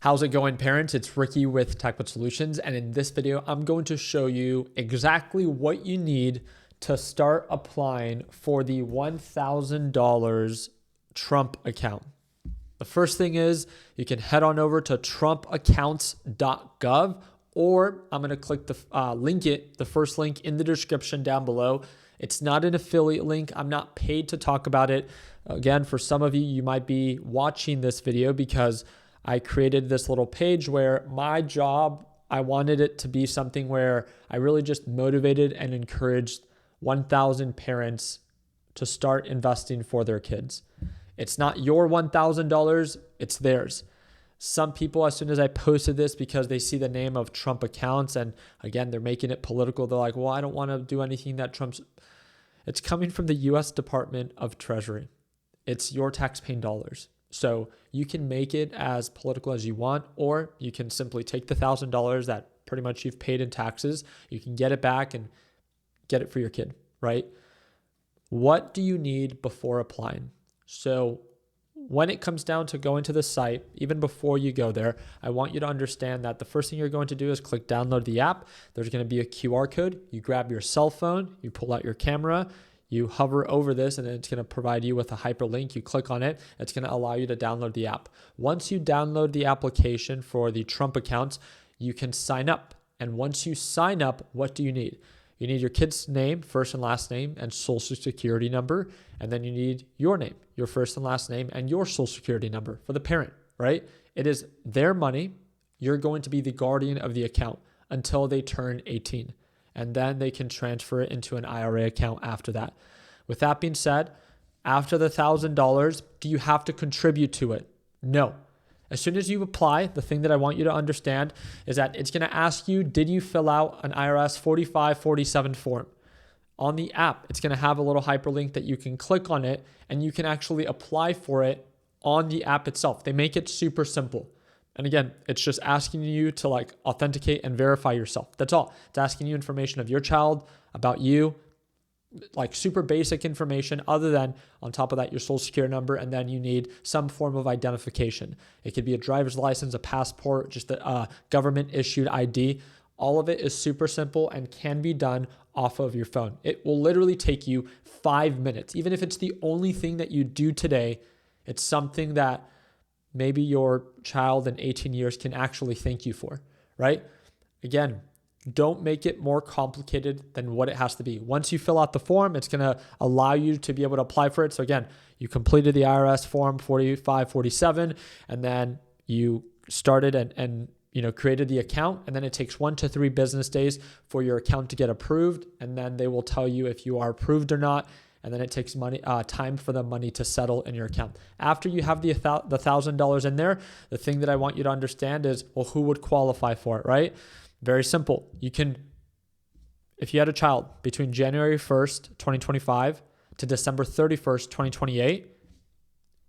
How's it going, parents? It's Ricky with TechBud Solutions, and in this video, I'm going to show you exactly what you need to start applying for the $1,000 Trump account. The first thing is you can head on over to TrumpAccounts.gov, or I'm going to click the the first link in the description down below. It's not an affiliate link. I'm not paid to talk about it. Again, for some of you, you might be watching this video because I created this little page where my job, I wanted it to be something where I really just motivated and encouraged 1,000 parents to start investing for their kids. It's not your $1,000, it's theirs. Some people, as soon as I posted this, because they see the name of Trump accounts, and again, they're making it political, they're like, well, I don't want to do anything that Trump's. It's coming from the US Department of Treasury. It's your taxpaying dollars. So you can make it as political as you want, or you can simply take the $1,000 that pretty much you've paid in taxes. You can get it back and get it for your kid, right? What do you need before applying? So when it comes down to going to the site, even before you go there, I want you to understand that the first thing you're going to do is click download the app. There's going to be a QR code. You grab your cell phone, you pull out your camera, you hover over this, and then it's going to provide you with a hyperlink. You click on it. It's going to allow you to download the app. Once you download the application for the Trump accounts, you can sign up. And once you sign up, what do you need? You need your kid's name, first and last name, and social security number. And then you need your name, your first and last name, and your social security number for the parent, right? It is their money. You're going to be the guardian of the account until they turn 18. And then they can transfer it into an IRA account after that. With that being said, after the $1,000, do you have to contribute to it? No. As soon as you apply, the thing that I want you to understand is that it's going to ask you, did you fill out an IRS 4547 form? On the app, it's going to have a little hyperlink that you can click on it, and you can actually apply for it on the app itself. They make it super simple. And again, it's just asking you to authenticate and verify yourself. That's all. It's asking you information of your child, about you, super basic information, other than on top of that, your social security number. And then you need some form of identification. It could be a driver's license, a passport, just a government issued ID. All of it is super simple and can be done off of your phone. It will literally take you 5 minutes. Even if it's the only thing that you do today, it's something that maybe your child in 18 years can actually thank you for, right? Again, don't make it more complicated than what it has to be. Once you fill out the form, it's going to allow you to be able to apply for it. So again, you completed the IRS form 4547, and then you started and created the account, and then it takes 1 to 3 business days for your account to get approved, and then they will tell you if you are approved or not. And then it takes time for the money to settle in your account. After you have the $1,000 in there, the thing that I want you to understand is, well, who would qualify for it, right? Very simple. You can, if you had a child between January 1st, 2025 to December 31st, 2028,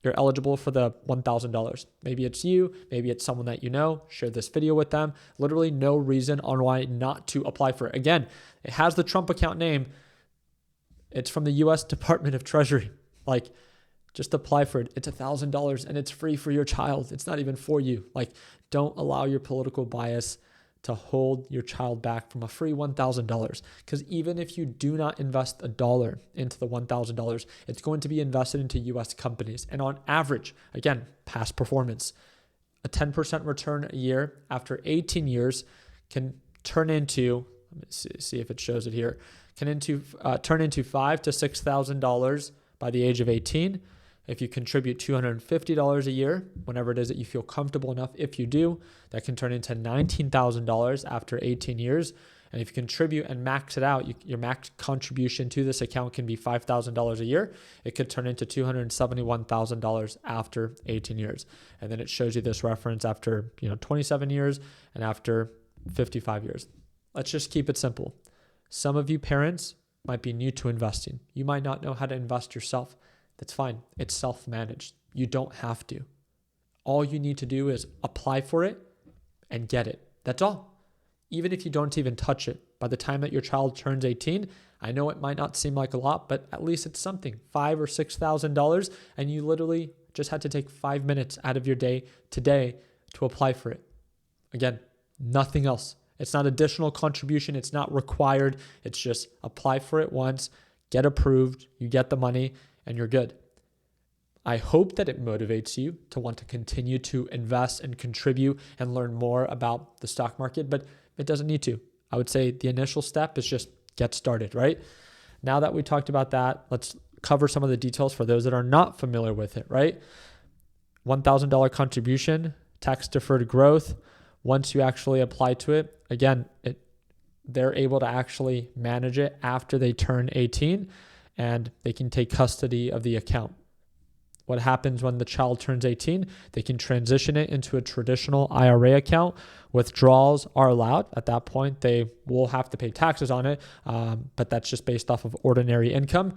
you're eligible for the $1,000. Maybe it's you, maybe it's someone that you know. Share this video with them. Literally no reason on why not to apply for it. Again, it has the Trump account name. It's from the US Department of Treasury. Just apply for it. It's $1,000 and it's free for your child. It's not even for you. Don't allow your political bias to hold your child back from a free $1,000. Because even if you do not invest $1 into the $1,000, it's going to be invested into US companies. And on average, again, past performance, a 10% return a year after 18 years can turn into, let me see if it shows it here, can turn into $5,000 to $6,000 by the age of 18. If you contribute $250 a year, whenever it is that you feel comfortable enough, if you do, that can turn into $19,000 after 18 years. And if you contribute and max it out, your max contribution to this account can be $5,000 a year. It could turn into $271,000 after 18 years. And then it shows you this reference after 27 years and after 55 years. Let's just keep it simple. Some of you parents might be new to investing. You might not know how to invest yourself. That's fine. It's self-managed. You don't have to. All you need to do is apply for it and get it. That's all. Even if you don't even touch it, by the time that your child turns 18, I know it might not seem like a lot, but at least it's something, $5,000 or $6,000, and you literally just had to take 5 minutes out of your day today to apply for it. Again, nothing else. It's not additional contribution. It's not required. It's just apply for it once, get approved, you get the money, and you're good. I hope that it motivates you to want to continue to invest and contribute and learn more about the stock market, but it doesn't need to. I would say the initial step is just get started, right? Now that we talked about that, let's cover some of the details for those that are not familiar with it, right? $1,000 contribution, tax deferred growth. Once you actually apply to it, again, they're able to actually manage it after they turn 18 and they can take custody of the account. What happens when the child turns 18? They can transition it into a traditional IRA account. Withdrawals are allowed. At that point, they will have to pay taxes on it, but that's just based off of ordinary income,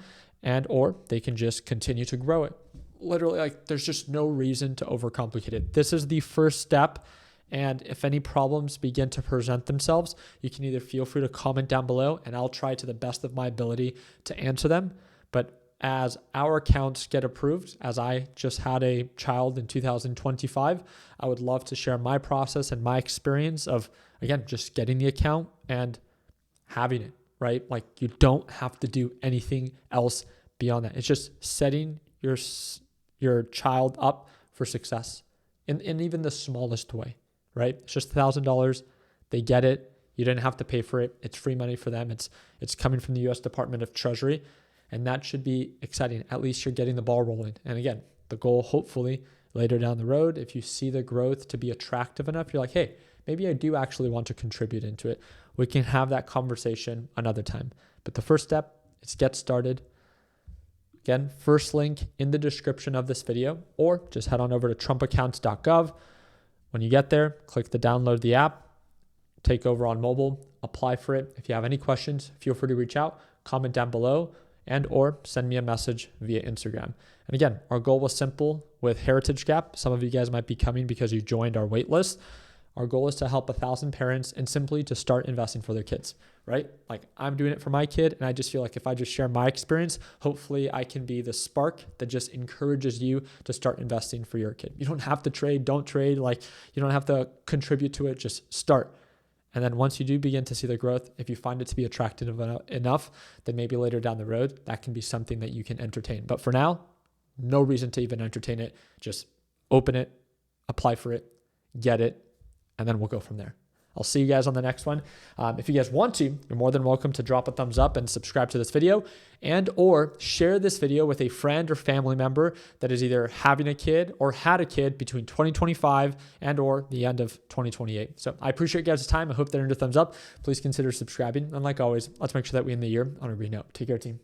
or they can just continue to grow it. Literally, there's just no reason to overcomplicate it. This is the first step. And if any problems begin to present themselves, you can either feel free to comment down below and I'll try to the best of my ability to answer them. But as our accounts get approved, as I just had a child in 2025, I would love to share my process and my experience of, again, just getting the account and having it, right? You don't have to do anything else beyond that. It's just setting your child up for success in even the smallest way. Right? It's just $1,000. They get it. You didn't have to pay for it. It's free money for them. It's coming from the U.S. Department of Treasury, and that should be exciting. At least you're getting the ball rolling. And again, the goal, hopefully, later down the road, if you see the growth to be attractive enough, you're like, hey, maybe I do actually want to contribute into it. We can have that conversation another time. But the first step is get started. Again, first link in the description of this video, or just head on over to TrumpAccounts.gov. When you get there, click the download the app, take over on mobile, apply for it. If you have any questions, feel free to reach out, comment down below, or send me a message via Instagram. And again, our goal was simple with Heritage Gap. Some of you guys might be coming because you joined our wait list. Our goal is to help 1,000 parents and simply to start investing for their kids, right? I'm doing it for my kid, and I just feel like if I just share my experience, hopefully I can be the spark that just encourages you to start investing for your kid. You don't have to trade, don't trade. You don't have to contribute to it, just start. And then once you do begin to see the growth, if you find it to be attractive enough, then maybe later down the road, that can be something that you can entertain. But for now, no reason to even entertain it. Just open it, apply for it, get it, and then we'll go from there. I'll see you guys on the next one. If you guys want to, you're more than welcome to drop a thumbs up and subscribe to this video or share this video with a friend or family member that is either having a kid or had a kid between 2025 or the end of 2028. So I appreciate you guys' time. I hope that earned a thumbs up. Please consider subscribing. And like always, let's make sure that we end the year on a green note. Take care, team.